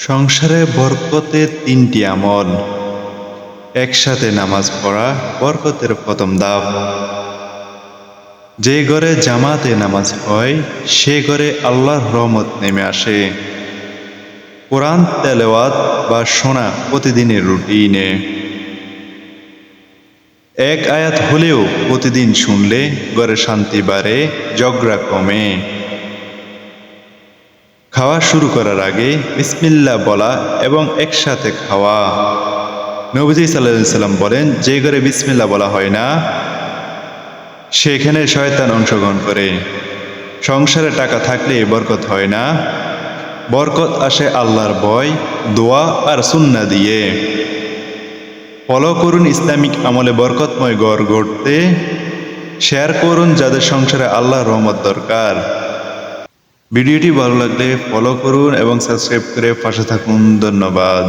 সংসারে বরকতে তিনটি আমল। একসাথে নামাজ পড়া বরকতের প্রথম ধাপ। যে ঘরে জামাতে নামাজ হয় সে ঘরে আল্লাহর রহমত নেমে আসে। কোরআন তেলাওয়াত বা শোনা প্রতিদিনের রুটিনে। এক আয়াত হলেও প্রতিদিন শুনলে ঘরে শান্তি বাড়ে, ঝগড়া কমে। খাওয়া শুরু করার আগে বিসমিল্লাহ বলা এবং একসাথে খাওয়া। নবীজি সাল্লাল্লাহু আলাইহি সাল্লাম বলেন, যে ঘরে বিসমিল্লাহ বলা হয় না সেখানে শয়তান অংশগ্রহণ করে। সংসারে টাকা থাকলে বরকত হয় না, বরকত আসে আল্লাহর ভয়, দোয়া আর সুন্নাহ দিয়ে। ফলো করুন ইসলামিক আমলে বরকতময় ঘর গড়তে। শেয়ার করুন যাদের সংসারে আল্লাহর রহমত দরকার। ভিডিওটি ভালো লাগলে ফলো করুন এবং সাবস্ক্রাইব করে পাশে থাকুন। ধন্যবাদ।